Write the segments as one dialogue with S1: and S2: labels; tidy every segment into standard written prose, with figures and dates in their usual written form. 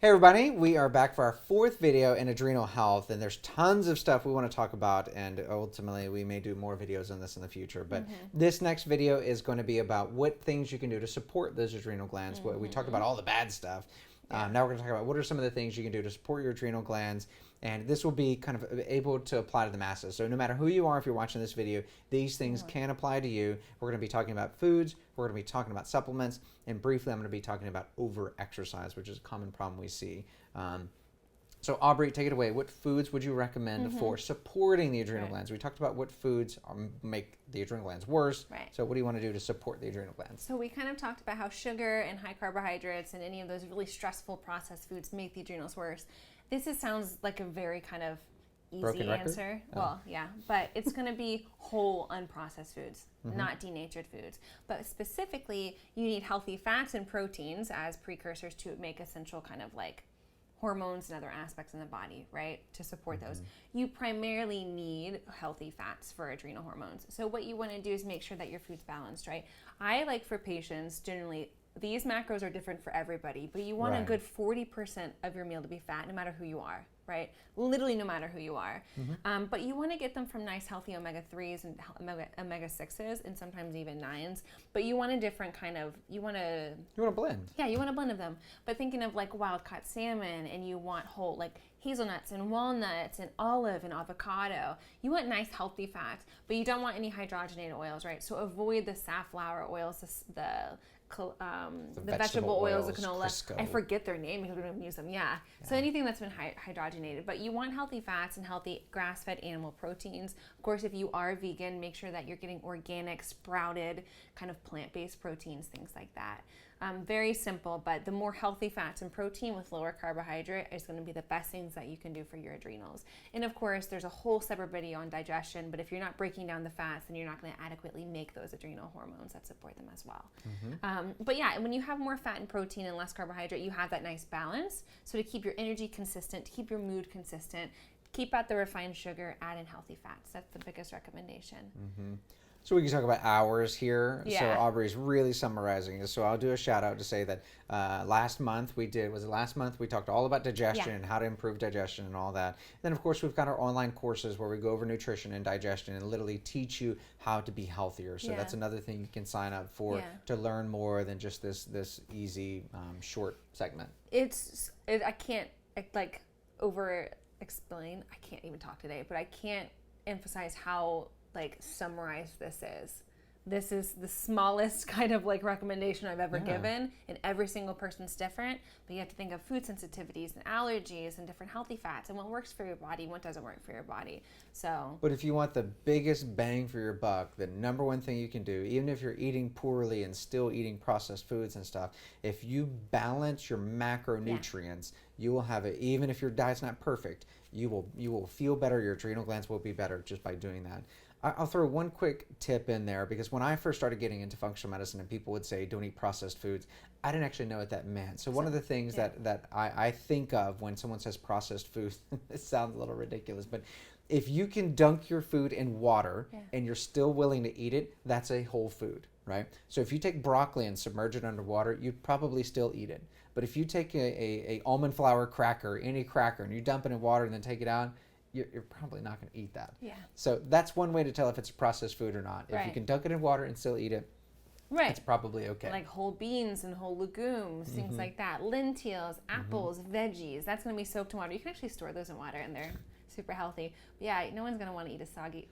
S1: Hey everybody, we are back for our fourth video in adrenal health, and there's tons of stuff we want to talk about, and ultimately we may do more videos on this in the future, but this next video is going to be about what things you can do to support those adrenal glands. We talked about all the bad stuff. Now we're going to talk about what are some of the things you can do to support your adrenal glands, and this will be kind of able to apply to the masses. So no matter who you are, if you're watching this video, these things can apply to you. We're going to be talking about foods, we're going to be talking about supplements, and briefly I'm going to be talking about over-exercise, which is a common problem we see. So Aubrey, take it away. What foods would you recommend for supporting the adrenal glands? We talked about what foods make the adrenal glands worse. So what do you want to do to support the adrenal glands?
S2: So we kind of talked about how sugar and high carbohydrates and any of those really stressful processed foods make the adrenals worse. This sounds like a very kind of easy answer. Well, yeah, but it's going to be whole unprocessed foods, not denatured foods. But specifically, you need healthy fats and proteins as precursors to make essential kind of like hormones and other aspects in the body, right, to support those. You primarily need healthy fats for adrenal hormones. So what you want to do is make sure that your food's balanced, right? I like for patients, generally, these macros are different for everybody, but you want a good 40% of your meal to be fat, no matter who you are, right? Literally no matter who you are. But you want to get them from nice, healthy omega-3s and omega-6s and sometimes even 9s. But you want a different kind of, you want a
S1: blend.
S2: Yeah, you want a blend of them. But thinking of like wild-caught salmon, and you want whole, like hazelnuts and walnuts and olive and avocado. You want nice, healthy fats, but you don't want any hydrogenated oils, right? So avoid the safflower oils, the vegetable oils, the canola. Crisco. I forget their name because we don't even use them. So anything that's been hydrogenated. But you want healthy fats and healthy grass-fed animal proteins. Of course, if you are vegan, make sure that you're getting organic, sprouted, kind of plant-based proteins, things like that. Very simple, but the more healthy fats and protein with lower carbohydrate is going to be the best things that you can do for your adrenals. And of course, there's a whole separate video on digestion, but if you're not breaking down the fats, then you're not going to adequately make those adrenal hormones that support them as well. But yeah, when you have more fat and protein and less carbohydrate, you have that nice balance. So to keep your energy consistent, to keep your mood consistent, keep out the refined sugar, add in healthy fats. That's the biggest recommendation.
S1: So we can talk about hours here. So Aubrey's really summarizing this. So I'll do a shout out to say that last month we talked all about digestion and how to improve digestion and all that. And then of course we've got our online courses where we go over nutrition and digestion and literally teach you how to be healthier. So that's another thing you can sign up for to learn more than just this easy short segment.
S2: I can't like over explain. I can't even talk today, but I can't emphasize how like summarized this is. This is the smallest kind of like recommendation I've ever given, and every single person's different, but you have to think of food sensitivities and allergies and different healthy fats and what works for your body and what doesn't work for your body. But
S1: if you want the biggest bang for your buck, the number one thing you can do, even if you're eating poorly and still eating processed foods and stuff, if you balance your macronutrients, you will have it. Even if your diet's not perfect, you will feel better. Your adrenal glands will be better just by doing that. I'll throw one quick tip in there, because when I first started getting into functional medicine and people would say don't eat processed foods, I didn't actually know what that meant. So one of the things that I think of when someone says processed food, it sounds a little ridiculous, but if you can dunk your food in water and you're still willing to eat it, that's a whole food, right? So if you take broccoli and submerge it under water, you'd probably still eat it. But if you take a almond flour cracker, any cracker, and you dump it in water and then take it out, you're probably not going to eat that. So that's one way to tell if it's a processed food or not. If you can dunk it in water and still eat it, it's probably okay.
S2: Like whole beans and whole legumes, things like that. Lentils, apples, veggies. That's going to be soaked in water. You can actually store those in water, and they're super healthy. But yeah, no one's going to want to eat a soggy,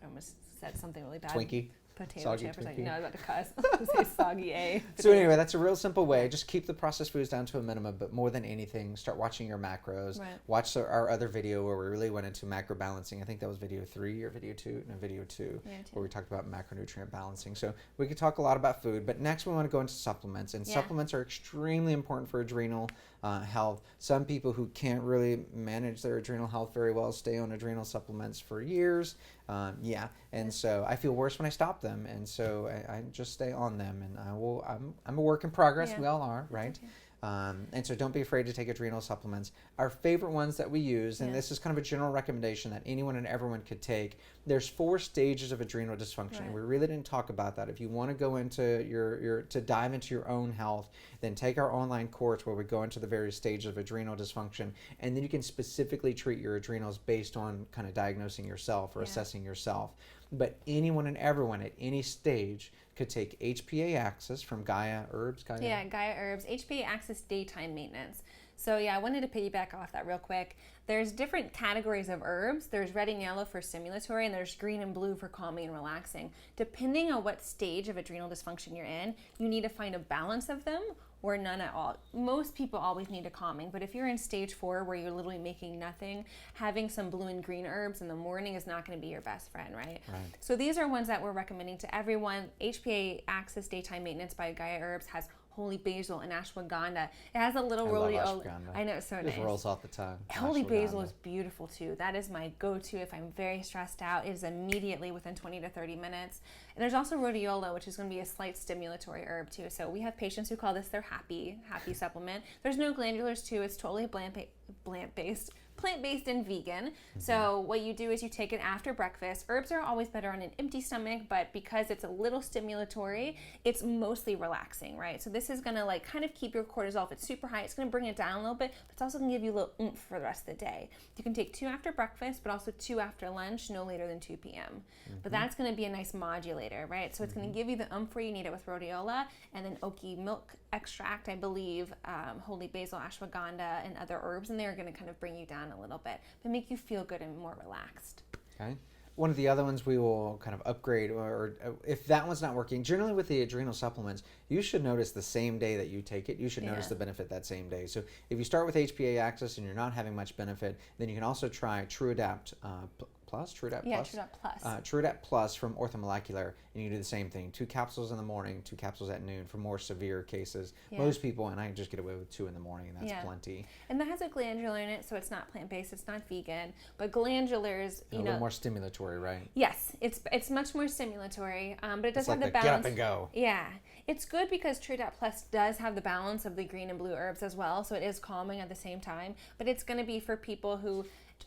S2: I almost said something really bad.
S1: Twinkie.
S2: Potato chip or something. No, I was about to cuss. I was going to say soggy A.
S1: So anyway, that's a real simple way. Just keep the processed foods down to a minimum, but more than anything, start watching your macros. Watch our other video where we really went into macro balancing. I think that was video 3 or video 2. No, video 2, where we talked about macronutrient balancing. So we could talk a lot about food, but next we want to go into supplements. And supplements are extremely important for adrenal health. Some people who can't really manage their adrenal health very well stay on adrenal supplements for years. And so I feel worse when I stop them, and so I just stay on them, and I'm a work in progress. We all are, right? And so don't be afraid to take adrenal supplements. Our favorite ones that we use, and this is kind of a general recommendation that anyone and everyone could take, there's 4 stages of adrenal dysfunction. And we really didn't talk about that. If you want to go into to dive into your own health, then take our online course where we go into the various stages of adrenal dysfunction, and then you can specifically treat your adrenals based on kind of diagnosing yourself or assessing yourself. But anyone and everyone at any stage could take HPA Axis from Gaia Herbs.
S2: Yeah, Gaia Herbs, HPA Axis daytime maintenance. So yeah, I wanted to piggyback off that real quick. There's different categories of herbs. There's red and yellow for stimulatory, and there's green and blue for calming and relaxing. Depending on what stage of adrenal dysfunction you're in, you need to find a balance of them or none at all. Most people always need a calming, but if you're in stage 4 where you're literally making nothing, having some blue and green herbs in the morning is not going to be your best friend, right? So these are ones that we're recommending to everyone. HPA Axis Daytime Maintenance by Gaia Herbs has holy basil and ashwagandha. It has a little rhodiola. I know, it's so nice.
S1: It just rolls off the tongue.
S2: Holy basil is beautiful too. That is my go-to if I'm very stressed out. It is immediately within 20 to 30 minutes. And there's also rhodiola, which is going to be a slight stimulatory herb too. So we have patients who call this their happy supplement. There's no glandulars too. It's totally plant-based and vegan. So what you do is you take it after breakfast. Herbs are always better on an empty stomach, but because it's a little stimulatory, it's mostly relaxing, right? So this is gonna like kind of keep your cortisol. If it's super high, it's gonna bring it down a little bit, but it's also gonna give you a little oomph for the rest of the day. You can take 2 after breakfast, but also 2 after lunch, no later than 2 p.m. But that's gonna be a nice modulator, right? So it's gonna give you the oomph where you need it with rhodiola, and then oki milk extract, I believe, holy basil, ashwagandha, and other herbs, and they're gonna kind of bring you down a little bit, but make you feel good and more relaxed.
S1: Okay. One of the other ones we will kind of upgrade, or if that one's not working, generally with the adrenal supplements, you should notice the same day that you take it, you should notice the benefit that same day. So if you start with HPA Axis and you're not having much benefit, then you can also try TrueAdapt Plus? TrueAdapt Plus from Orthomolecular, and you do the same thing. 2 capsules in the morning, 2 capsules at noon for more severe cases. Most people, and I just get away with 2 in the morning, and that's plenty.
S2: And that has a glandular in it, so it's not plant-based, it's not vegan, but glandulars,
S1: a little more stimulatory, right?
S2: Yes, it's much more stimulatory, but it does have
S1: like
S2: the balance.
S1: Get up and go.
S2: Yeah, it's good because TrueAdapt Plus does have the balance of the green and blue herbs as well, so it is calming at the same time, but it's going to be for people who,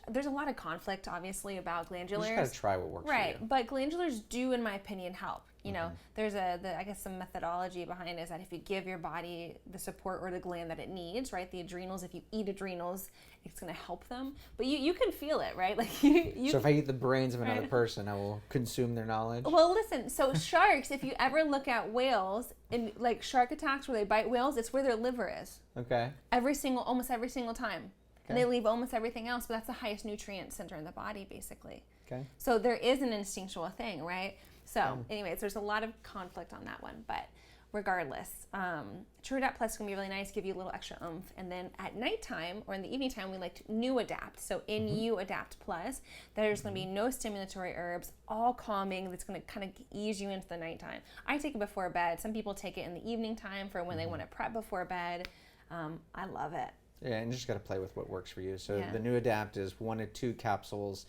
S2: there's a lot of conflict, obviously, about glandulars. You just
S1: got to try what works for you.
S2: Right, but glandulars do, in my opinion, help. You know, there's I guess some methodology behind it is that if you give your body the support or the gland that it needs, right, the adrenals, if you eat adrenals, it's going to help them. But you can feel it, right? Like
S1: so if I eat the brains of another person, I will consume their knowledge?
S2: Well, listen, so sharks, if you ever look at whales, in like shark attacks where they bite whales, it's where their liver is.
S1: Okay.
S2: Almost every single time. And they leave almost everything else, but that's the highest nutrient center in the body, basically.
S1: Okay.
S2: So there is an instinctual thing, right? So anyways, there's a lot of conflict on that one, but regardless, TrueAdapt Plus is going to be really nice, give you a little extra oomph. And then at nighttime or in the evening time, we like New Adapt. So in You Adapt Plus, there's going to be no stimulatory herbs, all calming. That's going to kind of ease you into the nighttime. I take it before bed. Some people take it in the evening time for when they want to prep before bed. I love it.
S1: Yeah, and you just got to play with what works for you. So the New Adapt is 1 to 2 capsules,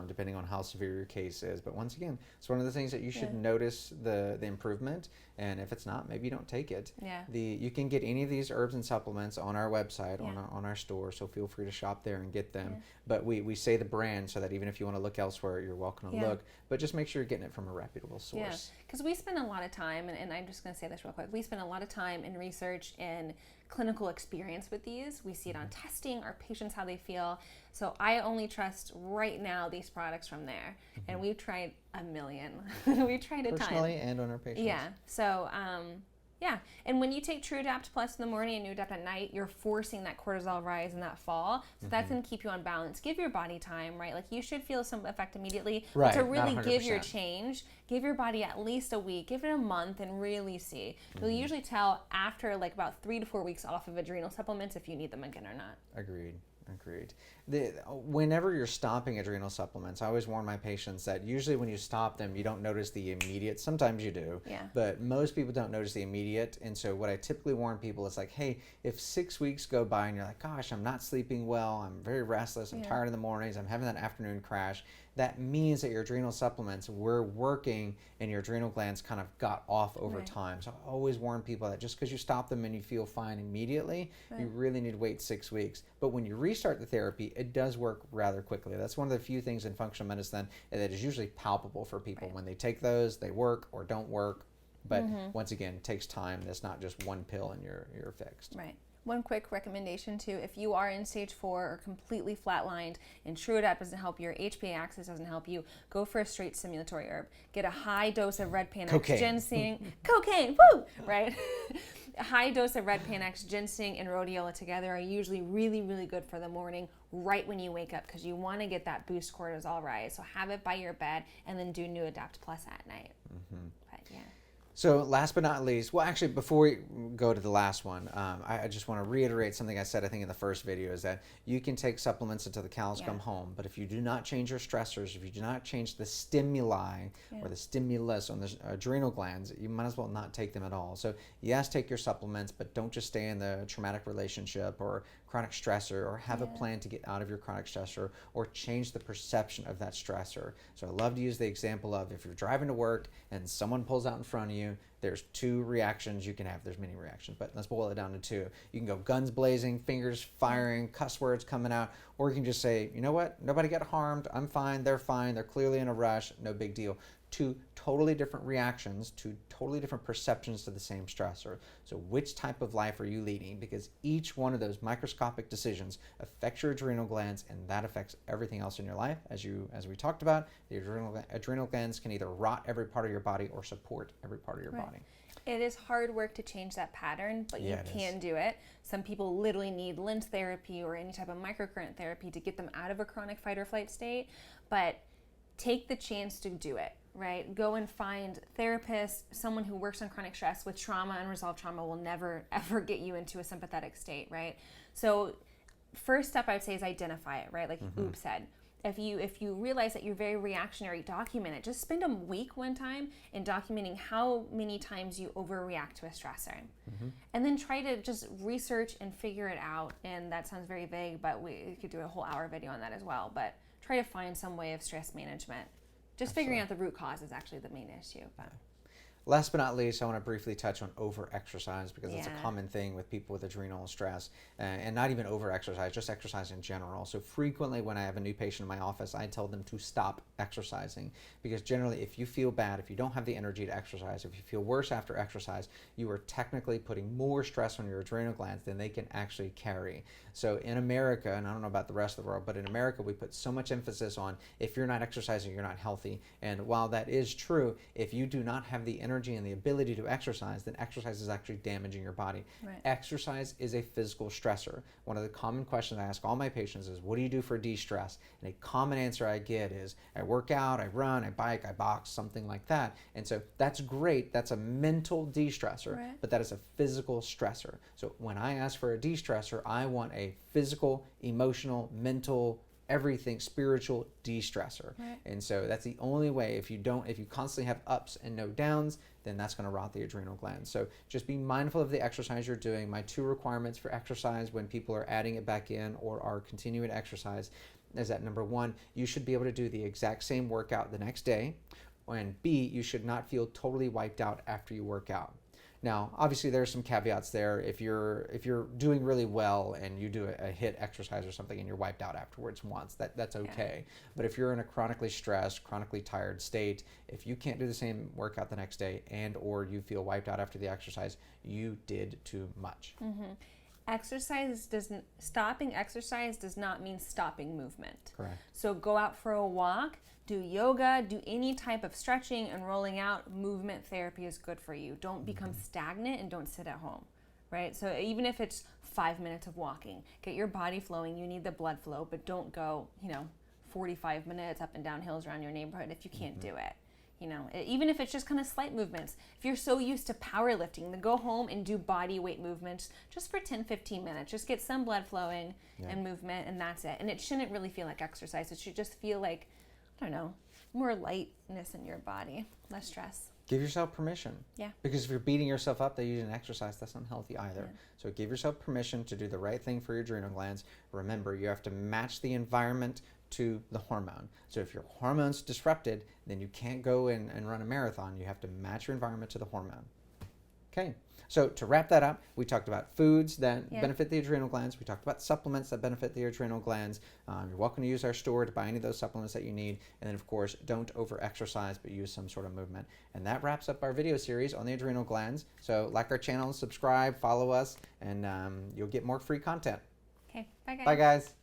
S1: depending on how severe your case is. But once again, it's one of the things that you should notice the improvement. And if it's not, maybe you don't take it.
S2: Yeah.
S1: You can get any of these herbs and supplements on our website, on our store. So feel free to shop there and get them. But we say the brand so that even if you want to look elsewhere, you're welcome to look. But just make sure you're getting it from a reputable source.
S2: Yeah, because we spend a lot of time, and I'm just going to say this real quick. We spend a lot of time in research and clinical experience with these. We see it on testing, our patients, how they feel. So I only trust right now these products from there. And we've tried a million. We've tried a ton.
S1: Personally and on our patients.
S2: Yeah. So, and when you take TrueAdapt Plus in the morning and New Adapt at night, you're forcing that cortisol rise and that fall. So that's going to keep you on balance. Give your body time, right? Like you should feel some effect immediately.
S1: Right,
S2: but to really give your change, give your body at least a week, give it a month and really see. You'll usually tell after like about 3 to 4 weeks off of adrenal supplements if you need them again or not.
S1: Agreed. Whenever you're stopping adrenal supplements, I always warn my patients that usually when you stop them, you don't notice the immediate. Sometimes you do, but most people don't notice the immediate. And so what I typically warn people is like, hey, if 6 weeks go by and you're like, gosh, I'm not sleeping well, I'm very restless, I'm tired in the mornings, I'm having that afternoon crash, that means that your adrenal supplements were working and your adrenal glands kind of got off over time. So I always warn people that just because you stop them and you feel fine immediately, you really need to wait 6 weeks. But when you restart the therapy, it does work rather quickly. That's one of the few things in functional medicine that is usually palpable for people. When they take those, they work or don't work. But once again, it takes time. That's not just one pill and you're fixed.
S2: Right. One quick recommendation too, if you are in stage 4 or completely flatlined and TrueAdapt doesn't help you or HPA Axis doesn't help you, go for a straight stimulatory herb. Get a high dose of red panax, ginseng, cocaine, woo, right? A high dose of red panax, ginseng, and rhodiola together are usually really, really good for the morning right when you wake up because you want to get that boost cortisol rise. So have it by your bed and then do NuAdapt Plus at night. But yeah.
S1: So last but not least, well, actually, before we go to the last one, I just want to reiterate something I said, I think, in the first video, is that you can take supplements until the cows come home, but if you do not change your stressors, if you do not change the stimuli or the stimulus on the adrenal glands, you might as well not take them at all. So yes, take your supplements, but don't just stay in the traumatic relationship or chronic stressor, or have a plan to get out of your chronic stressor or change the perception of that stressor. So I love to use the example of if you're driving to work and someone pulls out in front of you, there's 2 reactions you can have. There's many reactions, but let's boil it down to 2. You can go guns blazing, fingers firing, cuss words coming out, or you can just say, you know what, nobody got harmed, I'm fine, they're clearly in a rush, no big deal. 2 totally different reactions, 2 totally different perceptions to the same stressor. So which type of life are you leading? Because each one of those microscopic decisions affects your adrenal glands, and that affects everything else in your life. As we talked about, the adrenal glands can either rot every part of your body or support every part of your body.
S2: It is hard work to change that pattern, but you can do it. Some people literally need lens therapy or any type of microcurrent therapy to get them out of a chronic fight or flight state, but take the chance to do it. Right? Go and find therapists. Someone who works on chronic stress with trauma, unresolved trauma will never ever get you into a sympathetic state, right? So first step I would say is identify it, right? Like Oop said. If you realize that you're very reactionary, document it. Just spend a week one time in documenting how many times you overreact to a stressor. And then try to just research and figure it out. And that sounds very vague, but we could do a whole hour video on that as well. But try to find some way of stress management. Just figuring out the root cause is actually the main issue. But
S1: last but not least, I want to briefly touch on over-exercise, because it's a common thing with people with adrenal stress, and not even over-exercise, just exercise in general. So frequently when I have a new patient in my office, I tell them to stop exercising, because generally if you feel bad, if you don't have the energy to exercise, if you feel worse after exercise, you are technically putting more stress on your adrenal glands than they can actually carry. So in America, and I don't know about the rest of the world, but in America we put so much emphasis on if you're not exercising, you're not healthy. And while that is true, if you do not have the energy and the ability to exercise, then exercise is actually damaging your body. Exercise is a physical stressor. One of the common questions I ask all my patients is, what do you do for de-stress? And a common answer I get is, I work out, I run, I bike, I box, something like that. And so that's great. That's a mental de-stressor, but that is a physical stressor. So when I ask for a de-stressor, I want a physical, emotional, mental, everything spiritual de-stressor. And so that's the only way. If you constantly have ups and no downs, then that's going to rot the adrenal glands. So just be mindful of the exercise you're doing. My 2 requirements for exercise when people are adding it back in or are continuing to exercise is that, number 1, you should be able to do the exact same workout the next day, and B, you should not feel totally wiped out after you work out. Now, obviously, there are some caveats there. If you're doing really well and you do a HIIT exercise or something and you're wiped out afterwards once, that's okay. But if you're in a chronically stressed, chronically tired state, if you can't do the same workout the next day and or you feel wiped out after the exercise, you did too much.
S2: Stopping exercise does not mean stopping movement.
S1: Correct.
S2: So go out for a walk, do yoga, do any type of stretching and rolling out. Movement therapy is good for you. Don't become stagnant and don't sit at home, right? So even if it's 5 minutes of walking, get your body flowing. You need the blood flow, but don't go, 45 minutes up and down hills around your neighborhood if you can't do it. Even if it's just kind of slight movements. If you're so used to powerlifting, then go home and do body weight movements just for 10-15 minutes. Just get some blood flowing and movement, and that's it. And it shouldn't really feel like exercise. It should just feel like, more lightness in your body, less stress.
S1: Give yourself permission. Because if you're beating yourself up that you didn't exercise, that's unhealthy either. So give yourself permission to do the right thing for your adrenal glands. Remember, you have to match the environment to the hormone. So if your hormone's disrupted, then you can't go and run a marathon. You have to match your environment to the hormone. Okay, so to wrap that up, we talked about foods that benefit the adrenal glands. We talked about supplements that benefit the adrenal glands. You're welcome to use our store to buy any of those supplements that you need. And then, of course, don't over-exercise, but use some sort of movement. And that wraps up our video series on the adrenal glands. So like our channel, subscribe, follow us, and you'll get more free content.
S2: Okay, bye guys.
S1: Bye, guys.